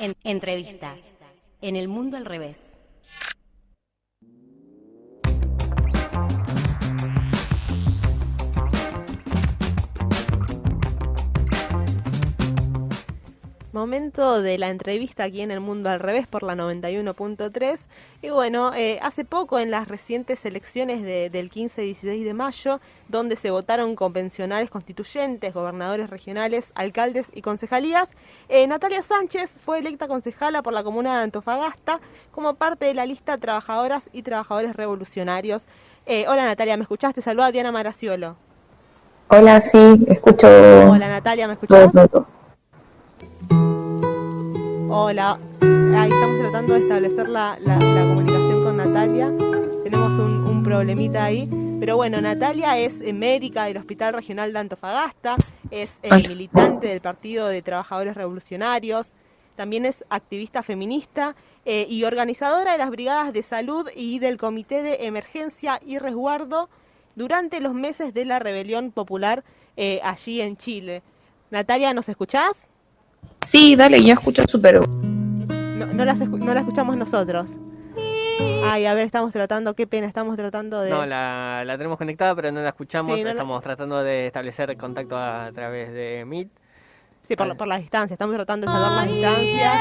Entrevistas. En el mundo al revés. Momento de la entrevista aquí en El Mundo al Revés por la 91.3. Y bueno, hace poco en las recientes elecciones del 15 y 16 de mayo, donde se votaron convencionales constituyentes, gobernadores regionales, alcaldes y concejalías, Natalia Sánchez fue electa concejala por la comuna de Antofagasta como parte de la lista Trabajadoras y Trabajadores Revolucionarios. Hola Natalia, ¿me escuchaste? Saluda a Diana Maraciolo. Hola, sí, escucho Hola Natalia, ¿me todo el escuchás? rato. Hola, ahí estamos tratando de establecer la comunicación con Natalia. Tenemos un problemita ahí. Pero bueno, Natalia es médica del Hospital Regional de Antofagasta, es Hola. militante del Partido de Trabajadores Revolucionarios, también es activista feminista y organizadora de las brigadas de salud y del Comité de Emergencia y Resguardo durante los meses de la rebelión popular allí en Chile. Natalia, ¿nos escuchás? Sí, dale, yo escucho súper. No la escuchamos nosotros. Ay, a ver, estamos tratando, qué pena, estamos tratando de... No, la tenemos conectada, pero no la escuchamos. Sí, Estamos tratando de establecer contacto a través de Meet. Sí, por la distancia, estamos tratando de salvar las distancias,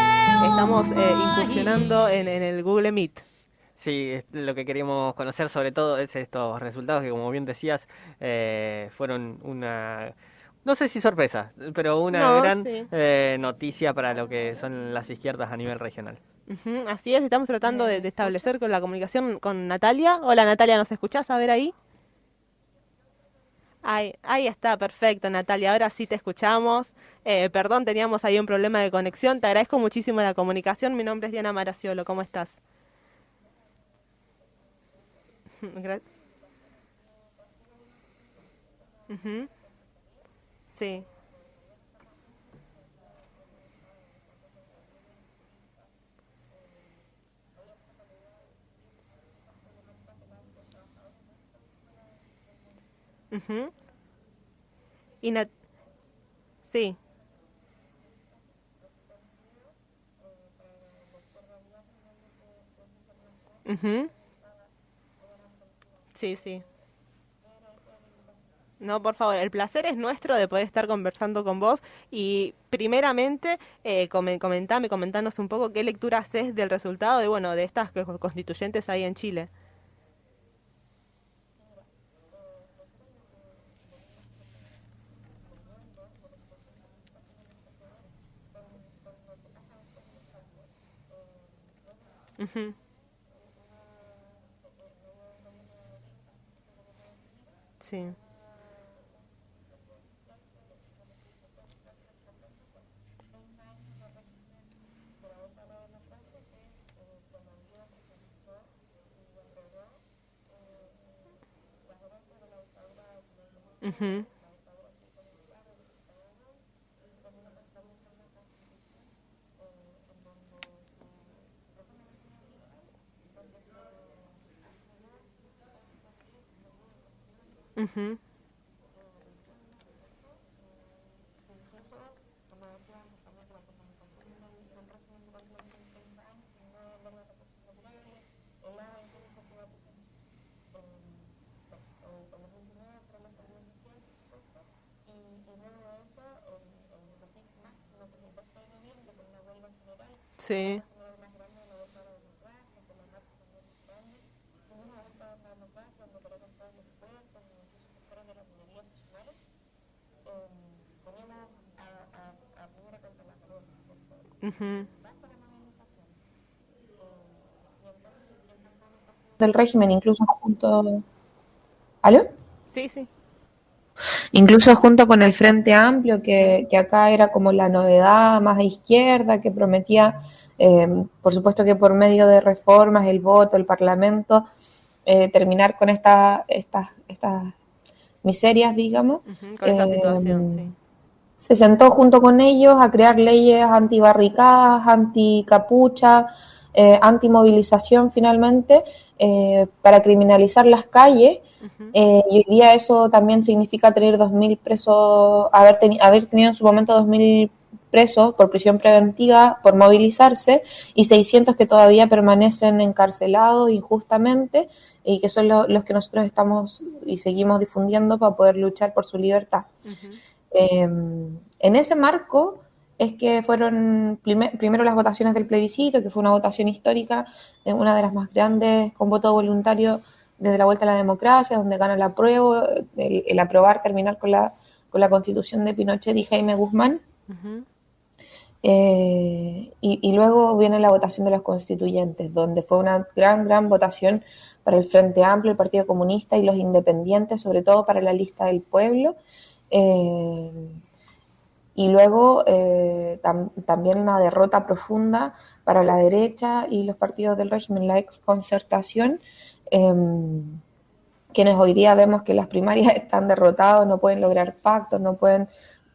estamos incursionando en el Google Meet. Sí, lo que queríamos conocer sobre todo es estos resultados que, como bien decías, fueron una, no sé si sorpresa, pero una No, gran sí. noticia para lo que son las izquierdas a nivel regional. Ujú, así es, estamos tratando de establecer con la comunicación con Natalia. Hola Natalia, ¿nos escuchás? A ver ahí. Ahí está, perfecto Natalia, ahora sí te escuchamos. Perdón, teníamos ahí un problema de conexión. Te agradezco muchísimo la comunicación. Mi nombre es Diana Maraciolo, ¿cómo estás? Ujú, sí. Ujú. Y Nat- sí. Ujú. Sí, sí. No, por favor, el placer es nuestro de poder estar conversando con vos y primeramente comentanos un poco qué lectura haces del resultado de, bueno, de estas constituyentes ahí en Chile. Ujú, sí. Ujú, ujú, sí. Ujú, Del régimen, incluso junto. ¿Aló? sí, sí. Incluso junto con el Frente Amplio, que acá era como la novedad más a izquierda, que prometía, por supuesto que por medio de reformas, el voto, el Parlamento, terminar con estas miserias, digamos. Ujú, con esa situación, Eh, sí. Se sentó junto con ellos a crear leyes antibarricadas, anticapucha, antimovilización finalmente, para criminalizar las calles. Ujú, Y hoy día eso también significa tener 2.000 presos, haber tenido en su momento 2.000 presos por prisión preventiva por movilizarse y 600 que todavía permanecen encarcelados injustamente y que son los que nosotros estamos y seguimos difundiendo para poder luchar por su libertad. En ese marco es que fueron primero las votaciones del plebiscito, que fue una votación histórica, una de las más grandes con voto voluntario desde la vuelta a la democracia, donde gana el apruebo, el aprobar terminar con la constitución de Pinochet y Jaime Guzmán. Y luego viene la votación de los constituyentes, donde fue una gran votación para el Frente Amplio, el Partido Comunista y los independientes, sobre todo para la lista del pueblo. Y luego también una derrota profunda para la derecha y los partidos del régimen, la exconcertación, quienes hoy día vemos que las primarias están derrotados, no pueden lograr pactos, no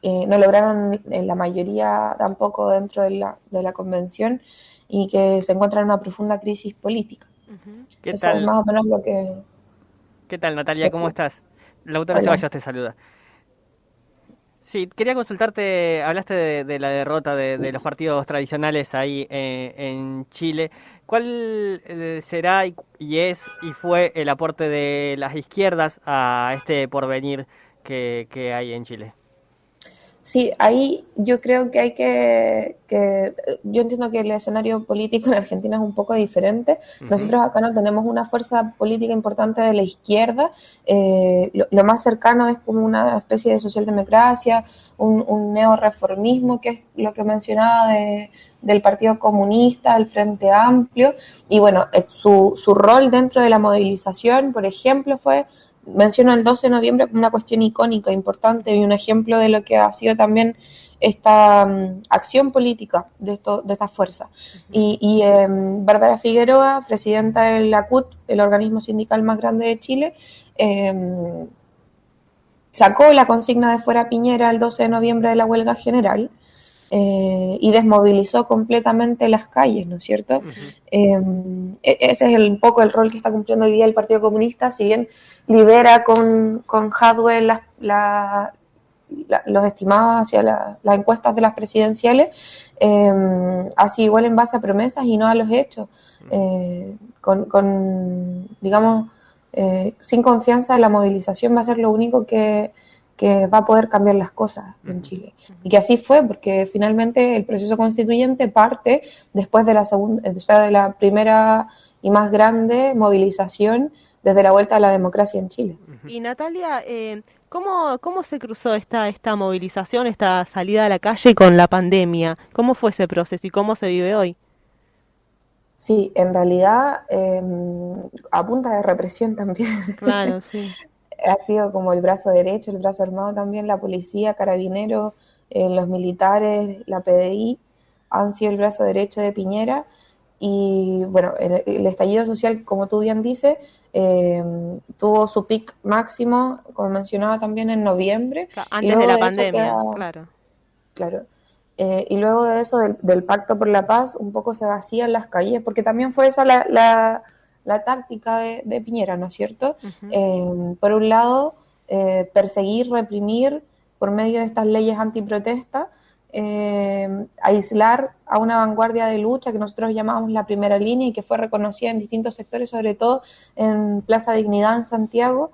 lograron la mayoría tampoco dentro de la convención y que se encuentran en una profunda crisis política. Eso es más o menos lo que... ¿Qué tal, Natalia? ¿Cómo estás? Lautaro Ceballos te saluda. Sí, quería consultarte, hablaste de la derrota de los partidos tradicionales ahí en Chile. ¿Cuál será y fue el aporte de las izquierdas a este porvenir que hay en Chile? Sí, ahí yo creo que hay que yo entiendo que el escenario político en Argentina es un poco diferente. Nosotros acá no tenemos una fuerza política importante de la izquierda. Lo más cercano es como una especie de socialdemocracia, un neorreformismo, que es lo que mencionaba del Partido Comunista, el Frente Amplio. Y bueno, su rol dentro de la movilización, por ejemplo, menciono el 12 de noviembre como una cuestión icónica, importante y un ejemplo de lo que ha sido también esta acción política de esta fuerza. Y Bárbara Figueroa, presidenta del ACUT, el organismo sindical más grande de Chile, sacó la consigna de fuera Piñera el 12 de noviembre de la huelga general. Y desmovilizó completamente las calles, ¿no es cierto? Ese es un poco el rol que está cumpliendo hoy día el Partido Comunista, si bien lidera con Jadwe los estimados hacia las encuestas de las presidenciales, así igual en base a promesas y no a los hechos, digamos, sin confianza en la movilización va a ser lo único que va a poder cambiar las cosas en Chile. Y que así fue, porque finalmente el proceso constituyente parte después de la primera y más grande movilización desde la vuelta a la democracia en Chile. Y Natalia, ¿cómo se cruzó esta movilización, esta salida a la calle con la pandemia? ¿Cómo fue ese proceso y cómo se vive hoy? Sí, en realidad a punta de represión también. Claro, sí. Ha sido como el brazo derecho, el brazo armado también, la policía, carabineros, los militares, la PDI, han sido el brazo derecho de Piñera. Y bueno, el estallido social, como tú bien dices, tuvo su pic máximo, como mencionaba también, en noviembre. Antes de la pandemia, claro. Claro. Y luego de eso, del Pacto por la Paz, un poco se vacían las calles, porque también fue esa la táctica de Piñera, ¿no es cierto? Por un lado, perseguir, reprimir por medio de estas leyes antiprotesta, aislar a una vanguardia de lucha que nosotros llamamos la primera línea y que fue reconocida en distintos sectores, sobre todo en Plaza Dignidad en Santiago,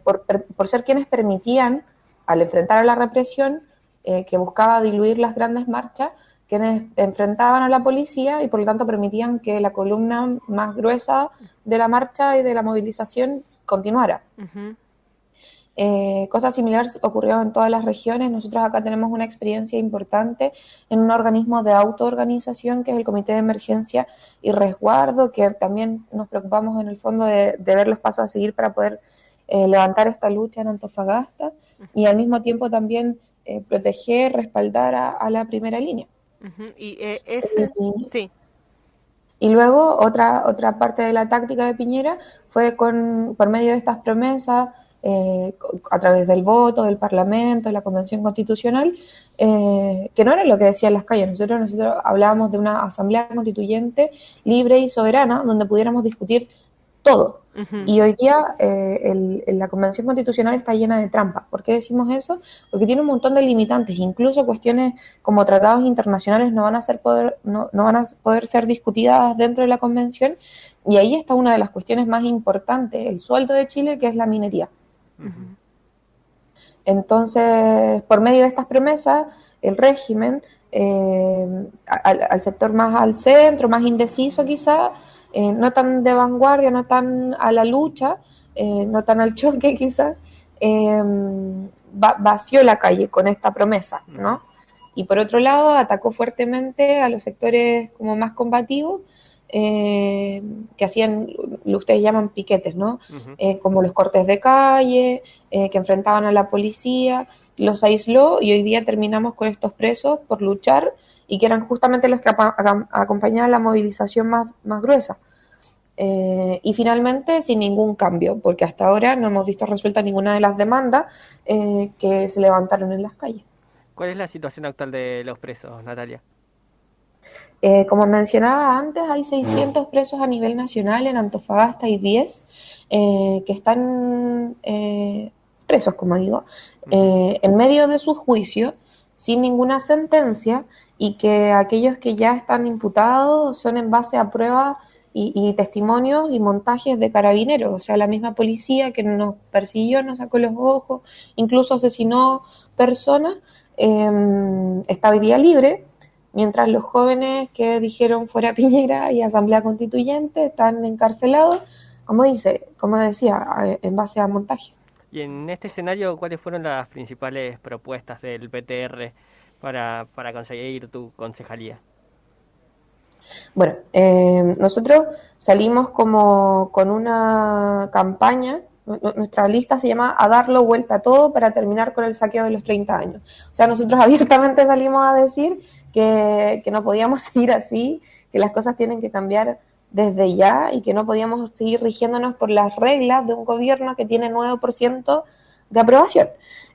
por ser quienes permitían, al enfrentar a la represión que buscaba diluir las grandes marchas, quienes enfrentaban a la policía y por lo tanto permitían que la columna más gruesa de la marcha y de la movilización continuara. Cosas similares ocurrieron en todas las regiones. Nosotros acá tenemos una experiencia importante en un organismo de autoorganización que es el Comité de Emergencia y Resguardo, que también nos preocupamos en el fondo de ver los pasos a seguir para poder levantar esta lucha en Antofagasta y al mismo tiempo también proteger, respaldar a la primera línea. Sí. Y luego otra parte de la táctica de Piñera fue por medio de estas promesas, a través del voto, del Parlamento, de la Convención Constitucional, que no era lo que decían las calles. Nosotros hablábamos de una asamblea constituyente libre y soberana, donde pudiéramos discutir todo. Ujú. Y hoy día la Convención Constitucional está llena de trampas. ¿Por qué decimos eso? Porque tiene un montón de limitantes, incluso cuestiones como tratados internacionales no van a no van a poder ser discutidas dentro de la Convención, y ahí está una de las cuestiones más importantes, el sueldo de Chile, que es la minería. Ujú. Entonces, por medio de estas promesas, el régimen, al sector más al centro, más indeciso quizá, no tan de vanguardia, no tan a la lucha, no tan al choque quizá, vació la calle con esta promesa, ¿no? Y por otro lado, atacó fuertemente a los sectores como más combativos, que hacían, lo ustedes llaman piquetes, ¿no? Ujú. Como los cortes de calle, que enfrentaban a la policía, los aisló, y hoy día terminamos con estos presos por luchar, y que eran justamente los que acompañaban la movilización más gruesa. Y finalmente sin ningún cambio, porque hasta ahora no hemos visto resuelta ninguna de las demandas que se levantaron en las calles. ¿Cuál es la situación actual de los presos, Natalia? Como mencionaba antes, hay 600 presos a nivel nacional. En Antofagasta hay 10 que están presos, como digo, en medio de su juicio, sin ninguna sentencia, y que aquellos que ya están imputados son en base a pruebas y testimonios y montajes de carabineros, o sea, la misma policía que nos persiguió, nos sacó los ojos, incluso asesinó personas, está hoy día libre, mientras los jóvenes que dijeron fuera Piñera y Asamblea Constituyente están encarcelados, como decía, en base a montaje. Y en este escenario, ¿cuáles fueron las principales propuestas del PTR para conseguir tu concejalía? Bueno, nosotros salimos como con una campaña. Nuestra lista se llama A darlo vuelta a todo para terminar con el saqueo de los 30 años. O sea, nosotros abiertamente salimos a decir que no podíamos seguir así, que las cosas tienen que cambiar desde ya, y que no podíamos seguir rigiéndonos por las reglas de un gobierno que tiene 9% de aprobación.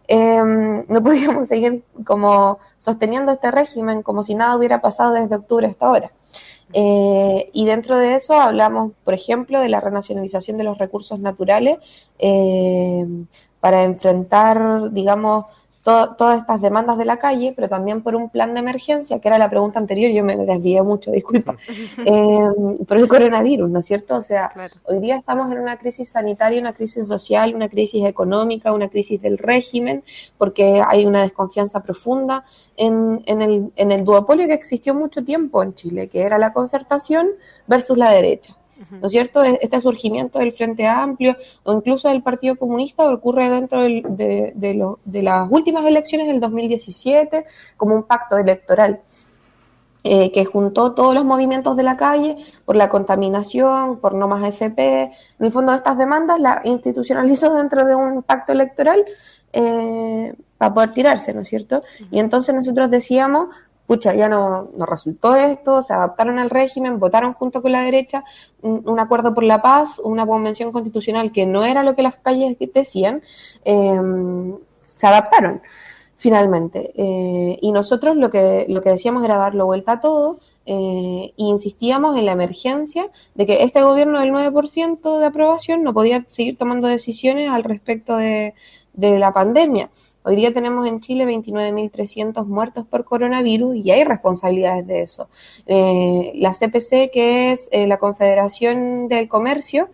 No podíamos seguir como sosteniendo este régimen como si nada hubiera pasado desde octubre hasta ahora. Y dentro de eso hablamos, por ejemplo, de la renacionalización de los recursos naturales, para enfrentar, digamos, todas estas demandas de la calle, pero también por un plan de emergencia, que era la pregunta anterior. Yo me desvié mucho, disculpa, por el coronavirus, ¿no es cierto? O sea, Claro. hoy día estamos en una crisis sanitaria, una crisis social, una crisis económica, una crisis del régimen, porque hay una desconfianza profunda en el duopolio que existió mucho tiempo en Chile, que era la concertación versus la derecha. ¿No es cierto? Este surgimiento del Frente Amplio o incluso del Partido Comunista ocurre dentro de las últimas elecciones del 2017 como un pacto electoral que juntó todos los movimientos de la calle por la contaminación, por no más FP. En el fondo, estas demandas las institucionalizó dentro de un pacto electoral para poder tirarse, ¿no es cierto? Y entonces nosotros decíamos, pucha, ya no resultó esto, se adaptaron al régimen, votaron junto con la derecha un acuerdo por la paz, una convención constitucional que no era lo que las calles decían, se adaptaron finalmente. Y nosotros lo que decíamos era darlo vuelta a todo, e insistíamos en la emergencia de que este gobierno del 9% de aprobación no podía seguir tomando decisiones al respecto de la pandemia. Hoy día tenemos en Chile 29.300 muertos por coronavirus y hay responsabilidades de eso. La CPC, que es la Confederación del Comercio,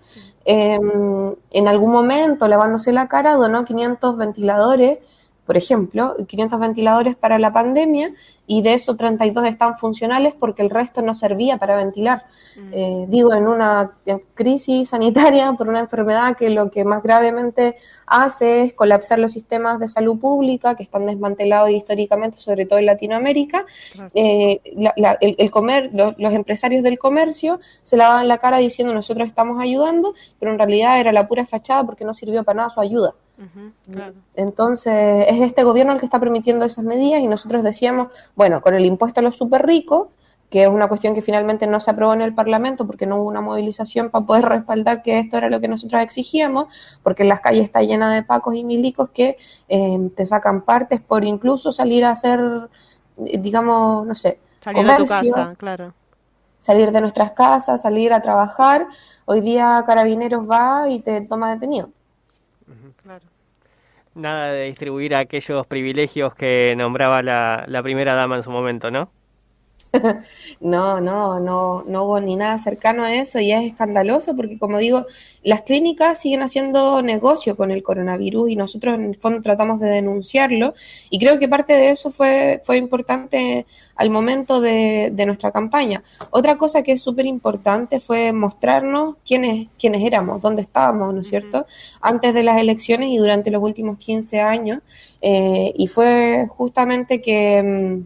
en algún momento, lavándose la cara, donó 500 ventiladores, por ejemplo, 500 ventiladores para la pandemia, y de esos 32 están funcionales porque el resto no servía para ventilar. Digo, en una crisis sanitaria por una enfermedad que lo que más gravemente hace es colapsar los sistemas de salud pública que están desmantelados históricamente, sobre todo en Latinoamérica. Claro. Los empresarios del comercio se lavaban la cara diciendo nosotros estamos ayudando, pero en realidad era la pura fachada porque no sirvió para nada su ayuda. Claro. Entonces es este gobierno el que está permitiendo esas medidas, y nosotros decíamos, bueno, con el impuesto a los súper ricos, que es una cuestión que finalmente no se aprobó en el Parlamento porque no hubo una movilización para poder respaldar que esto era lo que nosotros exigíamos, porque en las calles está llena de pacos y milicos que te sacan partes por incluso salir a hacer, digamos, no sé, Salir a tu comercio. casa, claro. salir de nuestras casas, salir a trabajar. Hoy día Carabineros va y te toma detenido. Claro. Nada de distribuir aquellos privilegios que nombraba la primera dama en su momento, ¿no? No hubo ni nada cercano a eso y es escandaloso porque, como digo, las clínicas siguen haciendo negocio con el coronavirus y nosotros en el fondo tratamos de denunciarlo y creo que parte de eso fue importante al momento de nuestra campaña. Otra cosa que es súper importante fue mostrarnos quiénes éramos, dónde estábamos, ¿no es cierto?, antes de las elecciones y durante los últimos 15 años y fue justamente que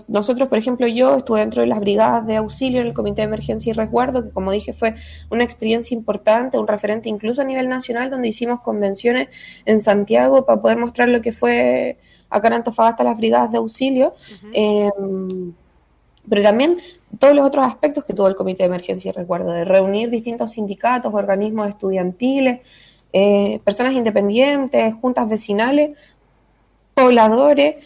nosotros, por ejemplo, yo estuve dentro de las brigadas de auxilio en el Comité de Emergencia y Resguardo, que como dije fue una experiencia importante, un referente incluso a nivel nacional, donde hicimos convenciones en Santiago para poder mostrar lo que fue acá en Antofagasta las brigadas de auxilio, pero también todos los otros aspectos que tuvo el Comité de Emergencia y Resguardo, de reunir distintos sindicatos, organismos estudiantiles, personas independientes, juntas vecinales, pobladores,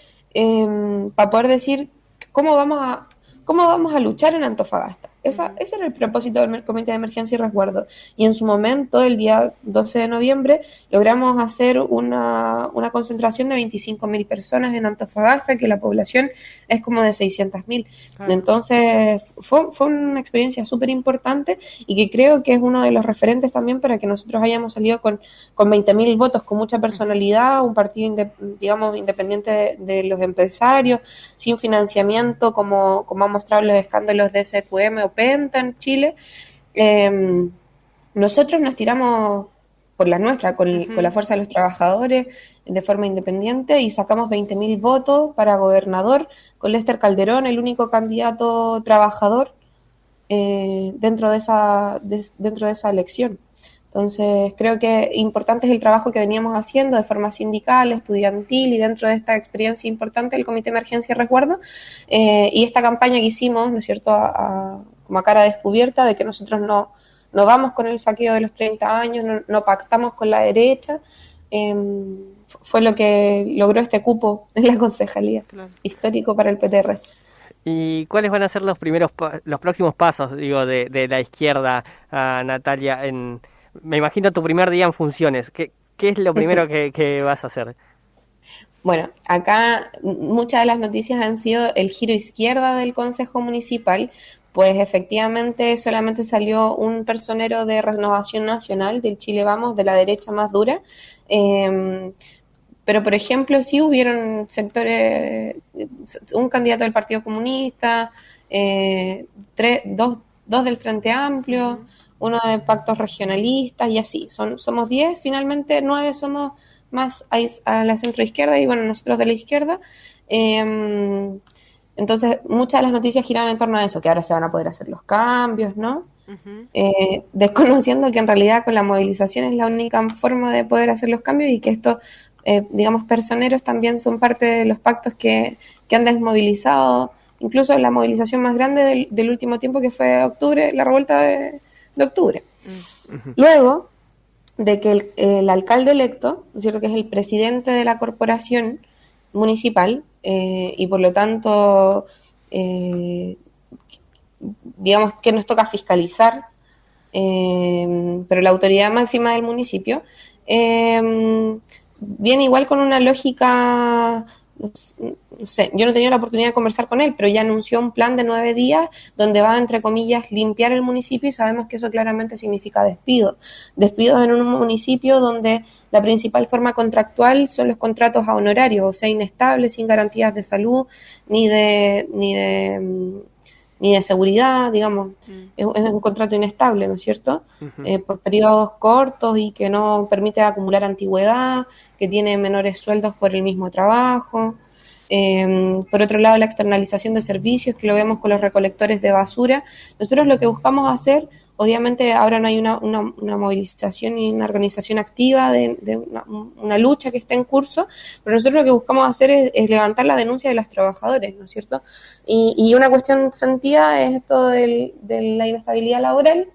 para poder decir cómo vamos a luchar en Antofagasta. Ese era el propósito del Comité de Emergencia y Resguardo. Y en su momento, el día 12 de noviembre, logramos hacer una concentración de 25.000 personas en Antofagasta, que la población es como de 600.000. Claro. Entonces, fue una experiencia súper importante y que creo que es uno de los referentes también para que nosotros hayamos salido con 20.000 votos, con mucha personalidad, un partido, digamos, independiente de los empresarios, sin financiamiento, como han mostrado los escándalos de SQM o Penta en Chile. Nosotros nos tiramos por la nuestra, con la fuerza de los trabajadores, de forma independiente, y sacamos 20.000 votos para gobernador, con Lester Calderón, el único candidato trabajador dentro de esa elección. Entonces, creo que importante es el trabajo que veníamos haciendo de forma sindical, estudiantil y dentro de esta experiencia importante del Comité de Emergencia y Resguardo y esta campaña que hicimos, ¿no es cierto?, como a cara descubierta de que nosotros no vamos con el saqueo de los 30 años, no pactamos con la derecha, fue lo que logró este cupo en la concejalía, claro, histórico para el PTR. ¿Y cuáles van a ser los próximos pasos, digo, de la izquierda, Natalia, me imagino tu primer día en funciones? ¿Qué es lo primero que vas a hacer? Bueno, acá muchas de las noticias han sido el giro izquierda del Consejo Municipal, pues efectivamente solamente salió un personero de Renovación Nacional del Chile Vamos, de la derecha más dura, pero por ejemplo sí hubieron sectores, un candidato del Partido Comunista, dos del Frente Amplio, uno de pactos regionalistas y así, somos 10, finalmente 9 somos más a la centroizquierda y bueno, nosotros de la izquierda. Entonces, muchas de las noticias giran en torno a eso, que ahora se van a poder hacer los cambios, ¿no? Desconociendo que en realidad con la movilización es la única forma de poder hacer los cambios y que estos, digamos, personeros también son parte de los pactos que han desmovilizado, incluso la movilización más grande del último tiempo que fue octubre, la revuelta de octubre. Luego de que el alcalde electo, ¿no es cierto?, que es el presidente de la corporación municipal, y por lo tanto, digamos que nos toca fiscalizar, pero la autoridad máxima del municipio, viene igual con una lógica, no sé, yo no he tenido la oportunidad de conversar con él, pero ya anunció un plan de 9 días donde va, entre comillas, limpiar el municipio y sabemos que eso claramente significa despidos en un municipio donde la principal forma contractual son los contratos a honorarios, o sea, inestables, sin garantías de salud ni de seguridad, digamos, es un contrato inestable, ¿no es cierto? Por periodos cortos y que no permite acumular antigüedad, que tiene menores sueldos por el mismo trabajo. Por otro lado, la externalización de servicios, que lo vemos con los recolectores de basura. Nosotros lo que buscamos hacer, obviamente ahora no hay una movilización ni una organización activa de una lucha que está en curso, pero nosotros lo que buscamos hacer es levantar la denuncia de los trabajadores, ¿no es cierto? Y una cuestión sentida es esto de la inestabilidad laboral,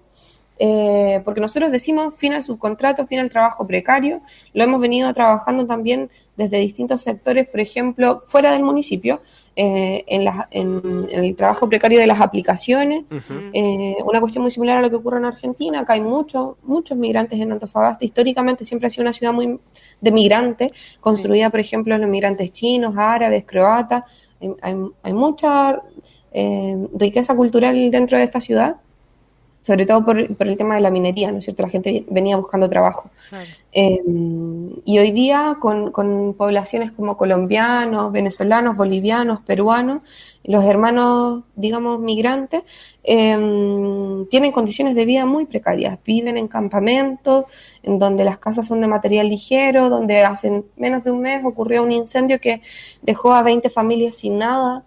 porque nosotros decimos fin al subcontrato, fin al trabajo precario, lo hemos venido trabajando también desde distintos sectores, por ejemplo, fuera del municipio, en el trabajo precario de las aplicaciones, una cuestión muy similar a lo que ocurre en Argentina. Acá hay muchos migrantes en Antofagasta. Históricamente siempre ha sido una ciudad muy de migrantes, construida, por ejemplo, los migrantes chinos, árabes, croatas. Hay mucha riqueza cultural dentro de esta ciudad, sobre todo por el tema de la minería, ¿no es cierto? La gente venía buscando trabajo. Claro. Y hoy día, con poblaciones como colombianos, venezolanos, bolivianos, peruanos, los hermanos, digamos, migrantes, tienen condiciones de vida muy precarias. Viven en campamentos, en donde las casas son de material ligero, donde hace menos de un mes ocurrió un incendio que dejó a 20 familias sin nada.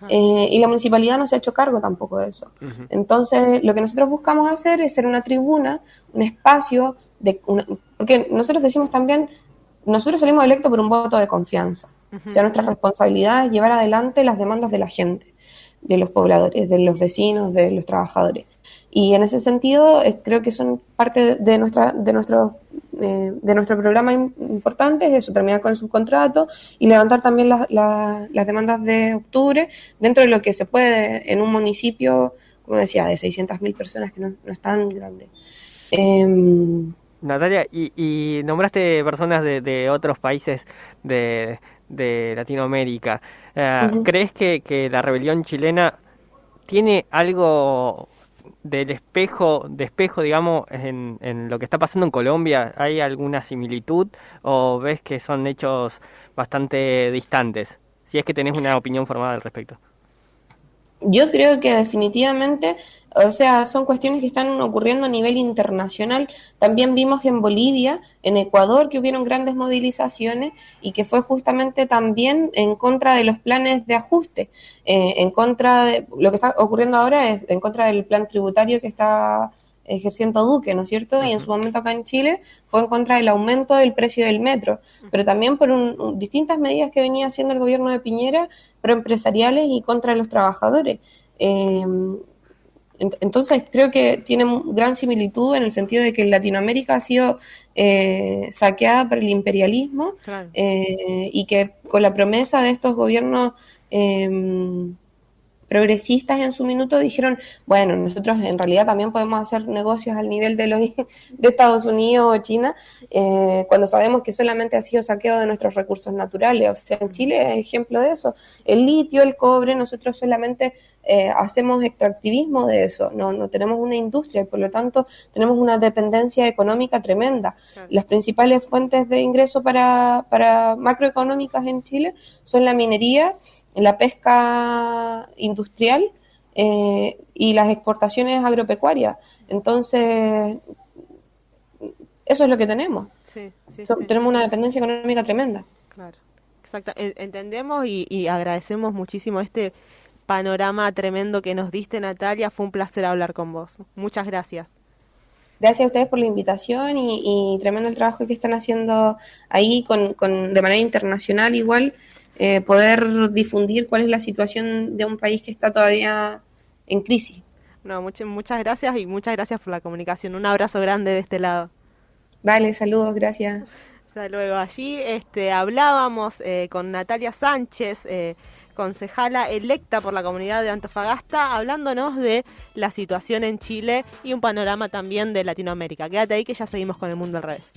Y la municipalidad no se ha hecho cargo tampoco de eso. Entonces, lo que nosotros buscamos hacer es ser una tribuna, un espacio, porque nosotros decimos también, nosotros salimos electos por un voto de confianza. O sea, nuestra responsabilidad es llevar adelante las demandas de la gente, de los pobladores, de los vecinos, de los trabajadores. Y en ese sentido, creo que son parte de nuestro programa importante, es eso, terminar con el subcontrato y levantar también las demandas de octubre dentro de lo que se puede en un municipio, como decía, de 600.000 personas, que no es tan grande. Natalia, y nombraste personas de otros países de Latinoamérica. ¿Crees que la rebelión chilena tiene algo de espejo, digamos, en lo que está pasando en Colombia? ¿Hay alguna similitud o ves que son hechos bastante distantes? Si es que tenés una opinión formada al respecto. Yo creo que definitivamente, o sea, son cuestiones que están ocurriendo a nivel internacional. También vimos en Bolivia, en Ecuador, que hubieron grandes movilizaciones y que fue justamente también en contra de los planes de ajuste, en contra de lo que está ocurriendo ahora, es en contra del plan tributario que está ejerciendo Duque, ¿no es cierto? Y en su momento acá en Chile fue en contra del aumento del precio del metro, pero también por distintas medidas que venía haciendo el gobierno de Piñera, proempresariales y contra los trabajadores. Entonces creo que tiene gran similitud en el sentido de que Latinoamérica ha sido saqueada por el imperialismo, Claro. Y que con la promesa de estos gobiernos progresistas en su minuto dijeron, bueno, nosotros en realidad también podemos hacer negocios al nivel de Estados Unidos o China, cuando sabemos que solamente ha sido saqueo de nuestros recursos naturales. O sea, en Chile es ejemplo de eso. El litio, el cobre, nosotros solamente hacemos extractivismo de eso, no tenemos una industria y por lo tanto tenemos una dependencia económica tremenda. Claro. Las principales fuentes de ingreso para macroeconómicas en Chile son la minería, la pesca industrial y las exportaciones agropecuarias. Entonces, eso es lo que tenemos. Sí. Tenemos una dependencia económica tremenda. Claro, exacto. Entendemos y agradecemos muchísimo este panorama tremendo que nos diste, Natalia. Fue un placer hablar con vos. Muchas gracias. Gracias a ustedes por la invitación y tremendo el trabajo que están haciendo ahí de manera internacional igual. Poder difundir cuál es la situación de un país que está todavía en crisis. No, muchas gracias y muchas gracias por la comunicación. Un abrazo grande de este lado. Vale, saludos, gracias. Hasta luego. Allí hablábamos con Natalia Sánchez, concejala electa por la comunidad de Antofagasta, hablándonos de la situación en Chile y un panorama también de Latinoamérica. Quédate ahí que ya seguimos con El Mundo al Revés.